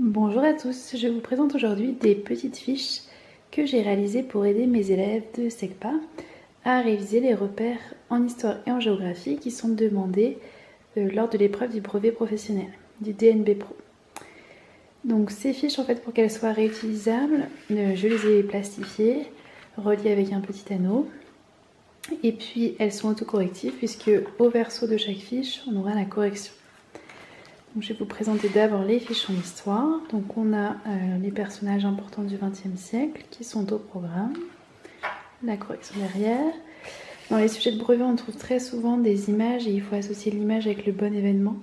Bonjour à tous, je vous présente aujourd'hui des petites fiches que j'ai réalisées pour aider mes élèves de SECPA à réviser les repères en histoire et en géographie qui sont demandés lors de l'épreuve du brevet professionnel, du DNB Pro. Donc ces fiches, en fait, pour qu'elles soient réutilisables, je les ai plastifiées, reliées avec un petit anneau. Et puis elles sont autocorrectives puisque au verso de chaque fiche, on aura la correction. Donc, je vais vous présenter d'abord les fiches en histoire. Donc on a les personnages importants du XXe siècle qui sont au programme. La correction derrière. Dans les sujets de brevet, on trouve très souvent des images et il faut associer l'image avec le bon événement.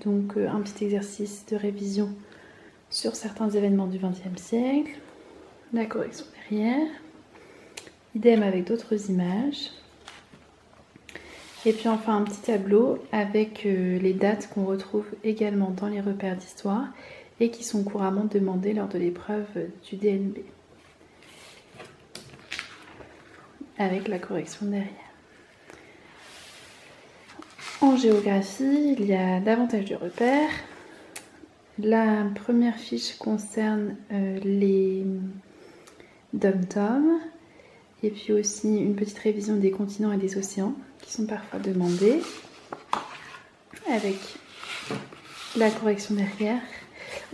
Donc un petit exercice de révision sur certains événements du XXe siècle. La correction derrière. Idem avec d'autres images. Et puis enfin un petit tableau avec les dates qu'on retrouve également dans les repères d'histoire et qui sont couramment demandées lors de l'épreuve du DNB. Avec la correction derrière. En géographie, il y a davantage de repères. La première fiche concerne les dom-toms et puis aussi une petite révision des continents et des océans qui sont parfois demandés avec la correction derrière.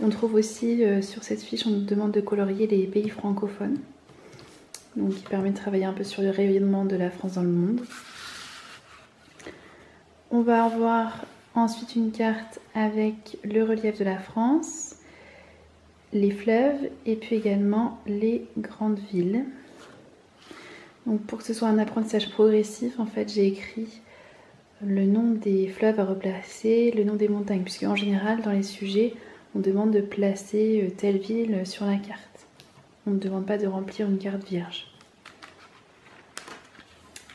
On trouve aussi sur cette fiche, on nous demande de colorier les pays francophones, donc qui permet de travailler un peu sur le rayonnement de la France dans le monde. On va avoir ensuite une carte avec le relief de la France, les fleuves et puis également les grandes villes. Donc pour que ce soit un apprentissage progressif, en fait, j'ai écrit le nom des fleuves à replacer, le nom des montagnes, puisque en général, dans les sujets, on demande de placer telle ville sur la carte. On ne demande pas de remplir une carte vierge.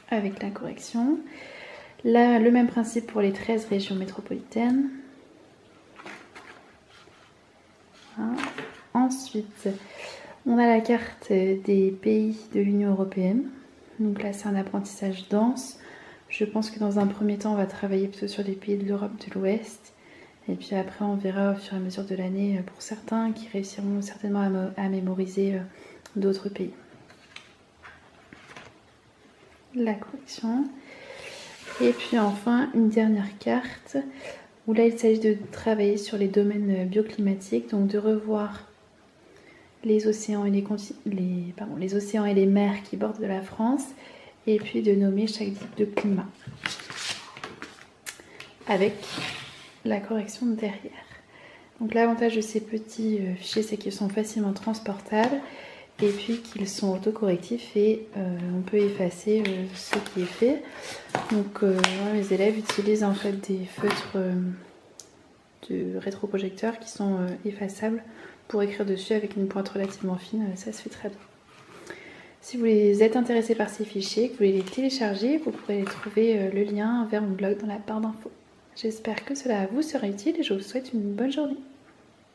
Avec la correction. Là, le même principe pour les 13 régions métropolitaines. Voilà. Ensuite, on a la carte des pays de l'Union européenne. Donc là, c'est un apprentissage dense. Je pense que dans un premier temps, on va travailler plutôt sur les pays de l'Europe de l'Ouest. Et puis après, on verra au fur et à mesure de l'année pour certains qui réussiront certainement à mémoriser d'autres pays. La correction. Et puis enfin, une dernière carte où là, il s'agit de travailler sur les domaines bioclimatiques, donc de revoir les océans et les océans et les mers qui bordent de la France, et puis de nommer chaque type de climat avec la correction derrière. Donc l'avantage de ces petits fichiers, c'est qu'ils sont facilement transportables et puis qu'ils sont autocorrectifs et on peut effacer ce qui est fait. Donc les élèves utilisent en fait des feutres de rétroprojecteurs qui sont effaçables pour écrire dessus avec une pointe relativement fine, ça se fait très bien. Si vous êtes intéressé par ces fichiers, que vous voulez les télécharger, vous pourrez trouver le lien vers mon blog dans la barre d'infos. J'espère que cela vous sera utile et je vous souhaite une bonne journée.